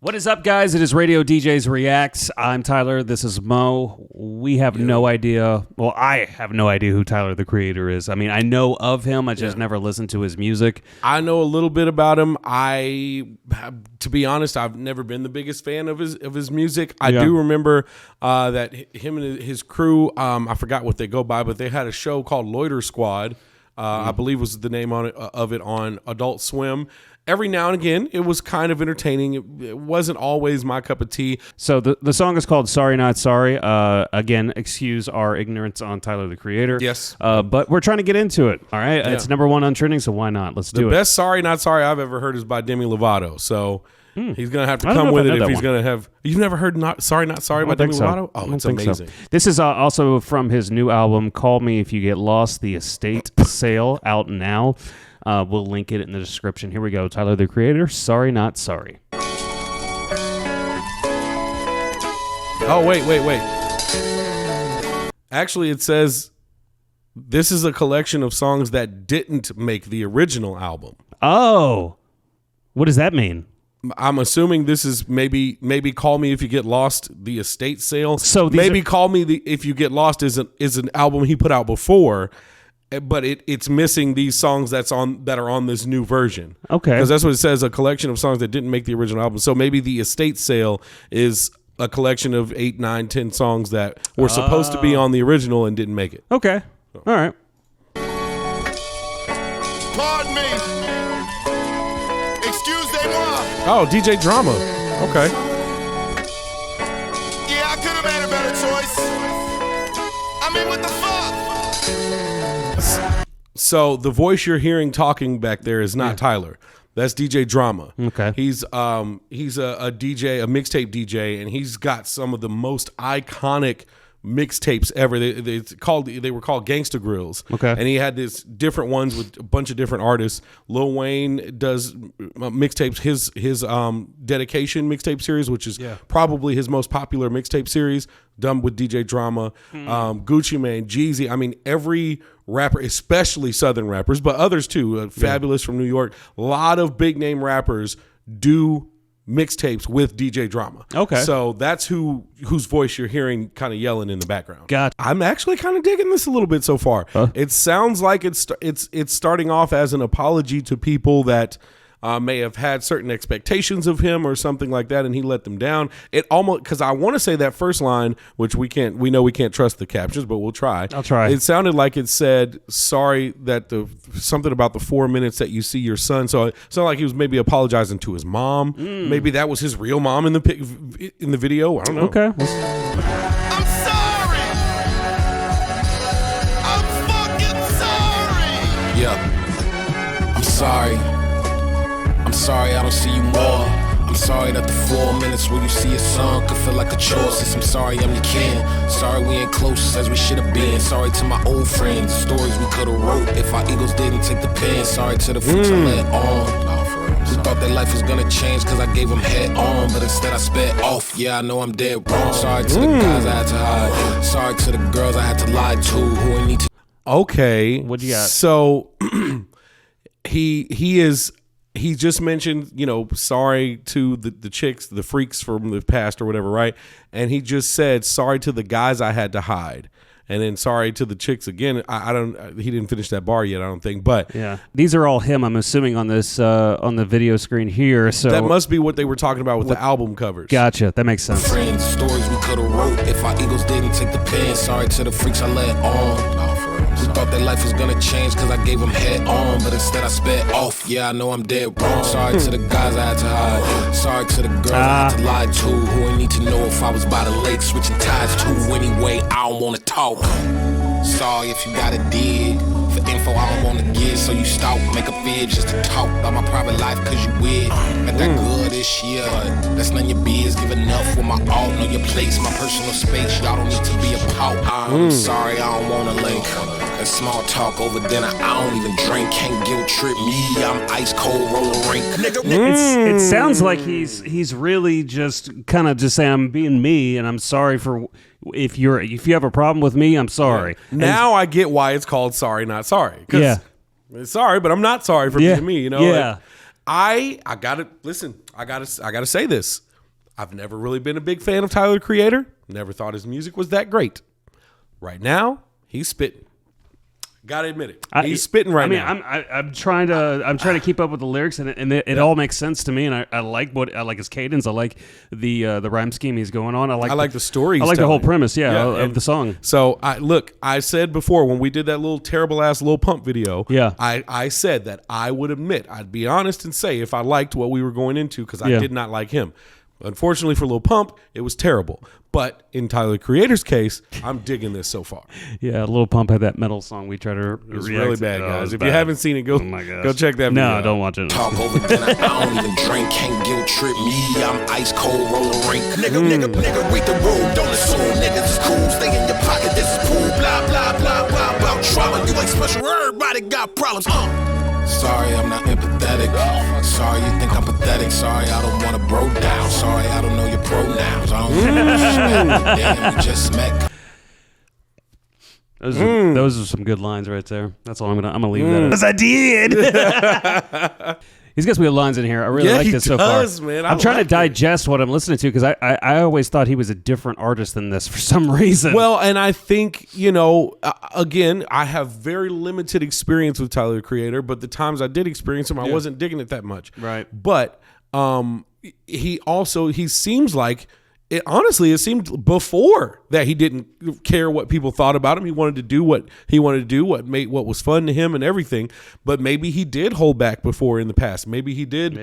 What is up, guys? It is Radio DJs Reacts. I'm Tyler. This is Mo. We have no idea. Well, I have no idea who Tyler, the Creator, is. I mean, I know of him. I just never listened to his music. I know a little bit about him. To be honest, I've never been the biggest fan of his music. I do remember that him and his crew, I forgot what they go by, but they had a show called Loiter Squad. I believe was the name of it on Adult Swim. Every now and again, it was kind of entertaining. It wasn't always my cup of tea. So the song is called Sorry Not Sorry. Again, excuse our ignorance on Tyler, the Creator. Yes. But we're trying to get into it, all right? Yeah. It's number one on trending, so why not? Let's do it. The best Sorry Not Sorry I've ever heard is by Demi Lovato. So he's going to have to come with it if he's going to have... You've never heard Sorry Not Sorry by Demi Lovato? Oh, it's amazing. So. This is also from his new album, Call Me If You Get Lost, the Estate Sale, out now. We'll link it in the description. Here we go. Tyler, the Creator, Sorry Not Sorry. Oh, wait. Actually, it says this is a collection of songs that didn't make the original album. Oh, what does that mean? I'm assuming this is maybe Call Me If You Get Lost, the Estate Sale. So maybe Call Me If You Get Lost is an album he put out before. But it's missing these songs that are on this new version. Okay. Because that's what it says, a collection of songs that didn't make the original album. So maybe the Estate Sale is a collection of 8, 9, 10 songs that were supposed to be on the original and didn't make it. Okay. All right. Pardon me. Excusez-moi. Oh, DJ Drama. Okay. Yeah, I could have made a better choice. I mean, what the fuck? So the voice you're hearing talking back there is not Tyler. That's DJ Drama. Okay. He's a DJ, a mixtape DJ, and he's got some of the most iconic mixtapes ever. They were called Gangsta Grills. Okay. And he had these different ones with a bunch of different artists. Lil Wayne does mixtapes, his dedication mixtape series, which is probably his most popular mixtape series, done with DJ Drama. Gucci Mane, Jeezy. I mean, every rapper, especially Southern rappers, but others too. Fabulous from New York. A lot of big name rappers do mixtapes with DJ Drama. Okay. So that's whose voice you're hearing kind of yelling in the background. Gotcha. I'm actually kind of digging this a little bit so far. Huh? It sounds like it's starting off as an apology to people that may have had certain expectations of him or something like that, and he let them down. It almost, because I want to say that first line, which we know we can't trust the captions, but we'll try. I'll try. It sounded like it said, sorry that something about the 4 minutes that you see your son. So it sounded like he was maybe apologizing to his mom. Maybe that was his real mom in the video. I don't know. Okay. I'm sorry. I'm fucking sorry. Yeah. I'm sorry. I'm sorry I don't see you more. I'm sorry that the 4 minutes where you see your son could feel like a chore. Since I'm sorry I'm your kin. Sorry we ain't close as we should have been. Sorry to my old friends, stories we could have wrote if our egos didn't take the pen. Sorry to the freaks I let on. Who thought their life was gonna change cause I gave them head on, but instead I sped off. Yeah, I know I'm dead wrong. Sorry to the guys I had to hide. Sorry to the girls I had to lie to who ain't need to. Okay. What do you got? So he just mentioned, sorry to the chicks, the freaks from the past or whatever, right? And he just said, sorry to the guys I had to hide. And then sorry to the chicks again. He didn't finish that bar yet, I don't think. But yeah, these are all him, I'm assuming, on this on the video screen here. So that must be what they were talking about with the album covers. Gotcha. That makes sense. Friends, stories we could have wrote if our egos didn't take the pen. Sorry to the freaks I let on. Who thought their life was gonna change cause I gave them head on, but instead I sped off. Yeah, I know I'm dead wrong. Sorry to the guys I had to hide. Sorry to the girls I had to lie to who ain't need to know if I was by the lake switching ties to. Anyway, I don't wanna talk. Sorry if you gotta dig for info I don't wanna give, so you stalk, make a vid just to talk about my private life cause you weird. Got that good this year, that's none of your biz. Give enough with my all, know your place, my personal space. Y'all don't need to be a pout. I'm sorry, I don't wanna link. That small talk over dinner, I don't even drink. Can't guilt trip me, I'm ice cold roller rink. It sounds like he's really just kind of just saying, I'm being me and I'm sorry for if you have a problem with me, I'm sorry. Yeah. Now I get why it's called Sorry Not Sorry. Yeah. Sorry, but I'm not sorry for being me. Yeah. I gotta listen. I gotta say this. I've never really been a big fan of Tyler, the Creator. Never thought his music was that great. Right now, he's spitting. Gotta admit it, he's spitting right now. I'm trying to keep up with the lyrics, and it all makes sense to me. And I like his cadence. I like the rhyme scheme he's going on. I like the story. I like the whole premise, of the song. So I said before when we did that little terrible ass Lil Pump video, I said that I would admit, I'd be honest and say if I liked what we were going into because I did not like him. Unfortunately for Lil Pump, it was terrible. But in Tyler, the Creator's case, I'm digging this so far. Yeah, Lil Pump had that metal song we tried to It's really bad, guys. If you haven't seen it, go check that video No, out. don't watch it. Talk over dinner, I don't even drink, can't guilt trip me. I'm ice cold, roller rink. Nigga, read the room, don't assume niggas is cool. Stay in your pocket, this is cool. Blah, blah, blah, blah, about trauma. You ain't special, everybody got problems. Sorry, I'm not empathetic. Sorry, you think I'm pathetic. Sorry, I don't want to bro down. Sorry, I don't know your pronouns. I don't damn, we just met. Those are some good lines right there. That's all I'm gonna leave that. Because I did. He's got some good lines in here. I really like this so far. Man. I'm trying to digest what I'm listening to because I always thought he was a different artist than this for some reason. Well, and I think, again, I have very limited experience with Tyler, the Creator, but the times I did experience him, I wasn't digging it that much. Right. But he seems like, it seemed before that he didn't care what people thought about him. He wanted to do what he wanted to do, what was fun to him and everything. But maybe he did hold back before in the past. Maybe he did,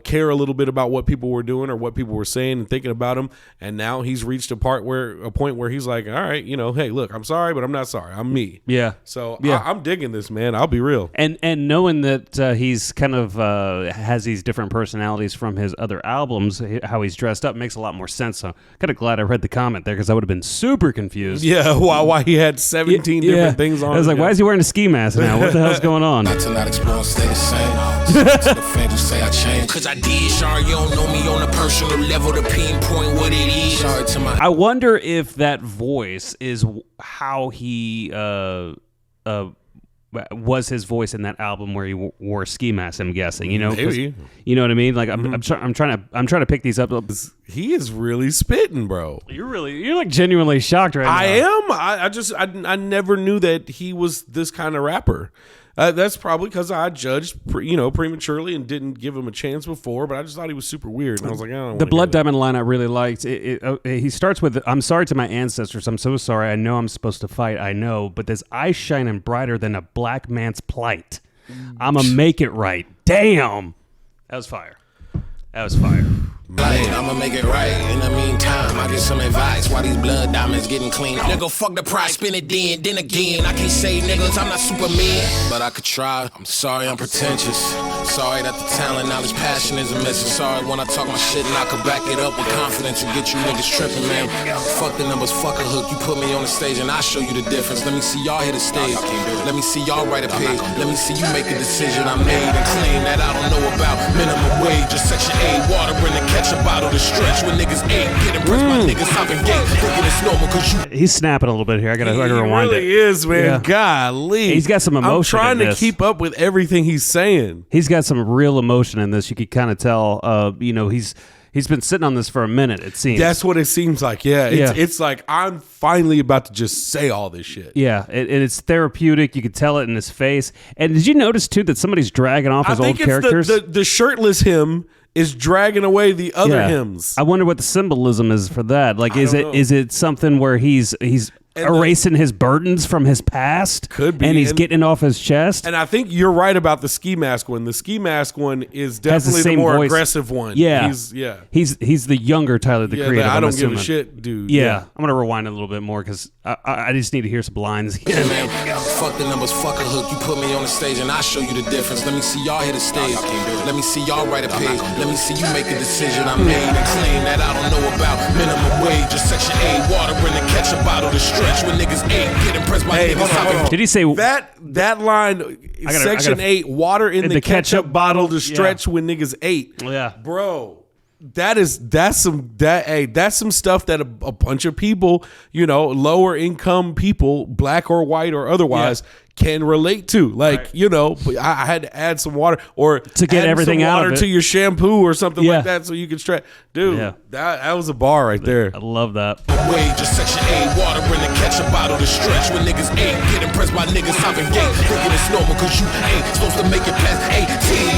care a little bit about what people were doing or what people were saying and thinking about him. And now he's reached a point where he's like, all right, hey, look, I'm sorry, but I'm not sorry. I'm me. Yeah. So I'm digging this, man. I'll be real. And knowing that he's kind of has these different personalities from his other albums, how he's dressed up makes a lot more sense. So kind of glad I read the comment there because I would have been super confused. Yeah, why he had 17 different things on. I was like, why is he wearing a ski mask now? What the hell's going on? Not to not explore, stay the same. To the fans who say I changed. Cause I did, sorry, you don't know me on a personal level to pinpoint what it is. Sorry to my. I wonder if that voice is how he was his voice in that album where he wore a ski mask. I'm guessing, maybe. You know what I mean? Like I'm trying to pick these up. He is really spitting, bro. You're like genuinely shocked right now. I am. I never knew that he was this kind of rapper. That's probably because I judged, prematurely and didn't give him a chance before. But I just thought he was super weird, and I was like, I don't. The Blood Diamond line I really liked. He starts with, "I'm sorry to my ancestors. I'm so sorry. I know I'm supposed to fight. I know, but this eye shining brighter than a black man's plight. I'ma make it right. Damn, that was fire. I'ma make it right. In the meantime, I get some advice. Why these blood diamonds getting clean? Nigga, fuck the price, spin it then again. I can't say niggas, I'm not Superman, but I could try. I'm sorry, I'm pretentious. Sorry that the talent, knowledge, passion is a missing. Sorry when I talk my shit and I could back it up with confidence and get you niggas tripping, man. Fuck the numbers, fuck a hook. You put me on the stage and I show you the difference. Let me see y'all hit the stage. Let me see y'all write a page. Let me see you make a decision I made and claim that I don't know about. Minimum wage or Section 8, water in the ketchup bottle to stretch when niggas ain't get impressed by niggas hopping gate. Thinking it's normal cause you. He's snapping a little bit here. I gotta rewind it. He really is, man. Yeah. Golly. He's got some emotion. I'm trying to keep up with everything he's saying. He's got some real emotion in this. You could kind of tell, he's been sitting on this for a minute, it seems. That's what it seems like, yeah. It's like, I'm finally about to just say all this shit. Yeah, and it's therapeutic. You could tell it in his face. And did you notice, too, that somebody's dragging off his old characters? The shirtless him is dragging away the other hymns. I wonder what the symbolism is for that. Like, is it something where he's erasing his burdens from his past? Could be. And he's getting it off his chest? And I think you're right about the ski mask one. The ski mask one is definitely the more aggressive one. Yeah. He's the younger Tyler, the Creator. I don't give a shit, dude. Yeah. I'm going to rewind a little bit more because I just need to hear some lines. Yeah, man. Fuck the numbers, fuck a hook. You put me on the stage and I show you the difference. Let me see y'all hit the stage. Let me see y'all write a page. Let me see you make a decision I made and claim that I don't know about. Minimum wage or Section 8, water in the ketchup bottle to stretch when niggas ain't get impressed by niggas hopping. Did he say that line? Section 8, water in the ketchup bottle to stretch when niggas ate. Yeah, bro. That's some stuff that a bunch of people, lower income people, black or white or otherwise, can relate to. Like, you know, I had to add some water or to get everything out of it. To your shampoo or something like that so you can stretch. Dude, that was a bar right there. I love that. Wade, just section A, water in the catch a bottle to stretch. When niggas ain't get impressed by niggas hopping gate, thinking it's normal cause you ain't supposed to make it past 18.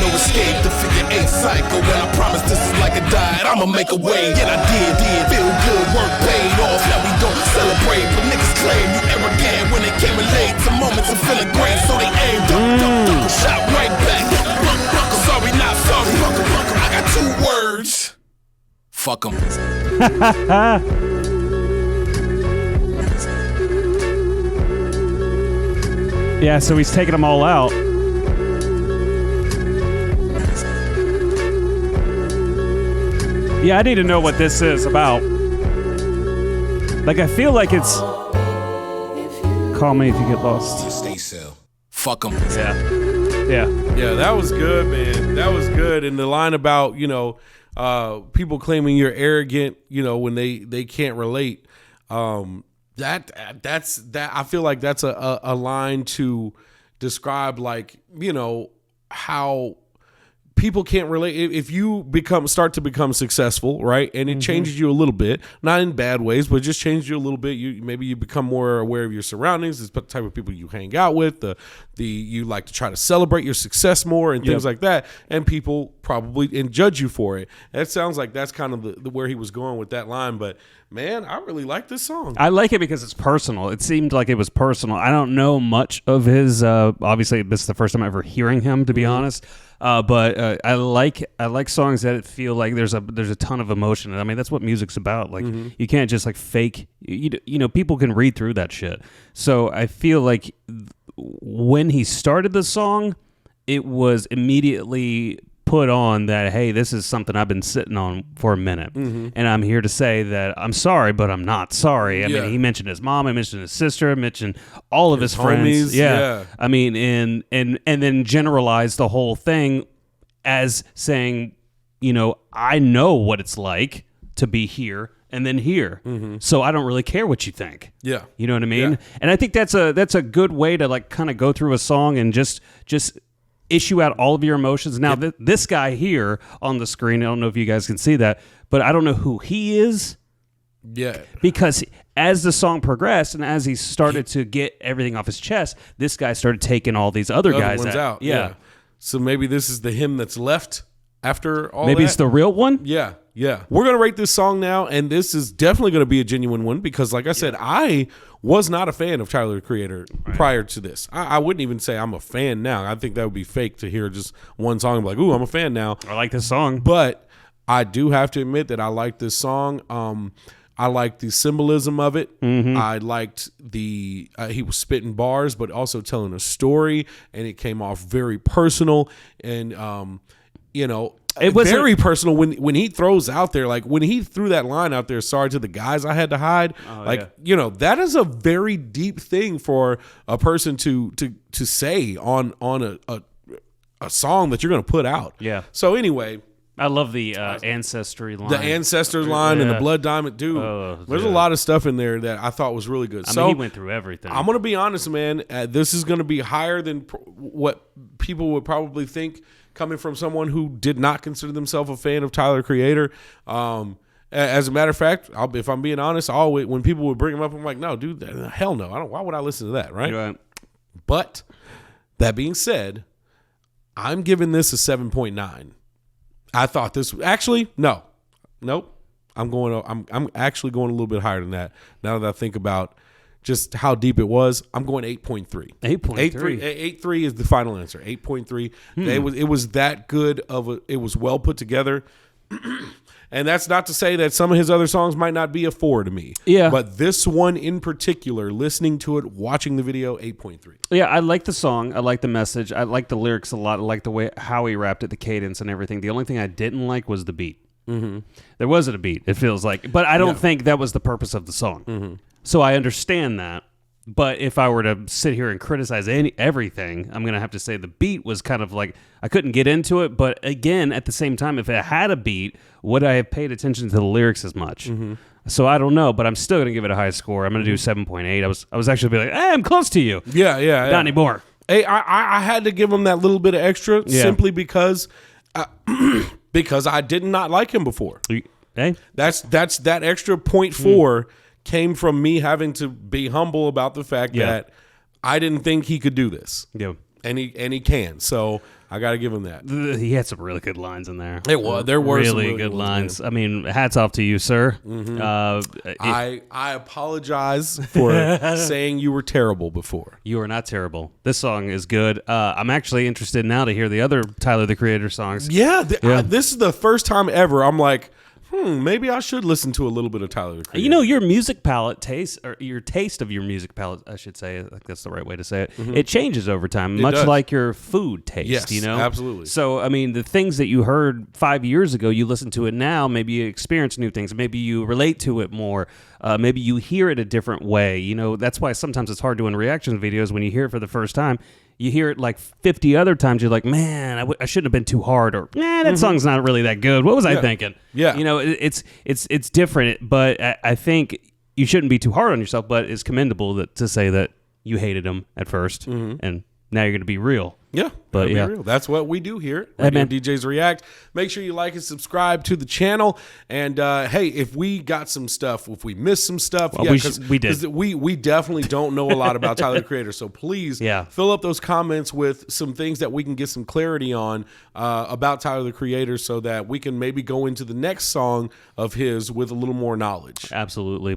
No escape, the figure 8 cycle. And I promise this is like a diet, I'ma make a way. And I did. Feel good, work paid off. Now we don't celebrate, but niggas claim you arrogant when they came in late. Some moments of feeling great, so they aim duck, shot right back. Sorry, not sorry. I got 2 words. Fuck 'em. Yeah, so he's taking them all out. Yeah, I need to know what this is about. Like, I feel like it's Call Me If You Get Lost. Stay still. Fuck 'em. Yeah, that was good, man. That was good. And the line about, you know, people claiming you're arrogant, you know, when they can't relate. That's I feel like that's a line to describe, like, you know, how people can't relate. If you start to become successsul, right, and it changes you a little bit, not in bad ways, but just changes you a little bit. Maybe you become more aware of your surroundings, the type of people you hang out with, you like to try to celebrate your success more and things like that, and people probably judge you for it. That sounds like that's kind of the where he was going with that line. But man, I really like this song. I like it because it's personal. It seemed like it was personal. I don't know much of his. Obviously, this is the first time ever hearing him, to be honest. But I like songs that feel like there's a ton of emotion. I mean, that's what music's about. Like, you can't just like fake. You know, people can read through that shit. So I feel like when he started the song, it was immediately put on that, hey, this is something I've been sitting on for a minute, and I'm here to say that I'm sorry, but I'm not sorry. I mean, he mentioned his mom, I mentioned his sister, I mentioned all of his friends. Homies, I mean, and then generalized the whole thing as saying, you know, I know what it's like to be here and then here, so I don't really care what you think. Yeah, you know what I mean. Yeah. And I think that's a good way to like kind of go through a song and just issue out all of your emotions. Now, this guy here on the screen, I don't know if you guys can see that, but I don't know who he is. Yeah. Because as the song progressed and as he started to get everything off his chest, this guy started taking all these other guys out. Yeah. So maybe this is the him that's left after all Maybe that. it's the real one? Yeah. We're going to rate this song now, and this is definitely going to be a genuine one because, like I said, I was not a fan of Tyler, the Creator, prior to this. I wouldn't even say I'm a fan now. I think that would be fake to hear just one song and be like, ooh, I'm a fan now. I like this song. But I do have to admit that I like this song. I liked the symbolism of it. I liked he was spitting bars, but also telling a story, and it came off very personal. And, you know, it was very personal when he throws out there, like when he threw that line out there, sorry to the guys I had to hide. You know, that is a very deep thing for a person to say on a song that you're going to put out. Yeah. So anyway, I love the ancestry line. The ancestors line and the blood diamond. Dude, there's a lot of stuff in there that I thought was really good. I mean, he went through everything. I'm going to be honest, man. This is going to be higher than what people would probably think coming from someone who did not consider themselves a fan of Tyler, Creator. As a matter of fact, if I'm being honest, when people would bring him up, I'm like, no, dude, hell no. Why would I listen to that, right? But that being said, I'm giving this a 7.9. I thought this actually nope. I'm actually going a little bit higher than that. Now that I think about just how deep it was, I'm going 8.3. 8.3. 8.3 is the final answer. 8.3. It was that good it was well put together. And that's not to say that some of his other songs might not be a 4 to me. Yeah. But this one in particular, listening to it, watching the video, 8.3. Yeah, I like the song. I like the message. I like the lyrics a lot. I like the way how he rapped it, the cadence and everything. The only thing I didn't like was the beat. There wasn't a beat, it feels like. But I don't think that was the purpose of the song. So I understand that. But if I were to sit here and criticize everything, I'm going to have to say the beat was kind of like, I couldn't get into it. But again, at the same time, if it had a beat, would I have paid attention to the lyrics as much? So I don't know, but I'm still going to give it a high score. I'm going to do 7.8. I was actually be like, hey, I'm close to you. Yeah. Not anymore. Hey, I had to give him that little bit of extra simply because I did not like him before. Hey, That's that extra 0.4 came from me having to be humble about the fact that I didn't think he could do this. Yeah. And he can. So I got to give him that. He had some really good lines in there. There were really, some really good lines. Man. I mean, hats off to you, sir. I apologize for saying you were terrible before. You are not terrible. This song is good. I'm actually interested now to hear the other Tyler, the Creator songs. Yeah, this is the first time ever I'm like, maybe I should listen to a little bit of Tyler, the Creator. You know, your music palette taste, or your taste of your music palette, I should say, like that's the right way to say it. It changes over time, much does. like your food taste. Yes, you know, absolutely. So, I mean, the things that you heard 5 years ago, you listen to it now. Maybe you experience new things. Maybe you relate to it more. Maybe you hear it a different way. You know, that's why sometimes it's hard doing reaction videos when you hear it for the first time. You hear it like 50 other times. You're like, man, I shouldn't have been too hard, or that song's not really that good. What was I thinking? Yeah, you know, it's different, but I think you shouldn't be too hard on yourself. But it's commendable to say that you hated him at first, and now you're going to be real. Yeah, but be real. That's what we do here at Radio DJs React. Make sure you like and subscribe to the channel. And hey, if we got some stuff, if we missed some stuff, well, we did. We definitely don't know a lot about Tyler, the Creator. So please fill up those comments with some things that we can get some clarity on about Tyler, the Creator, so that we can maybe go into the next song of his with a little more knowledge. Absolutely.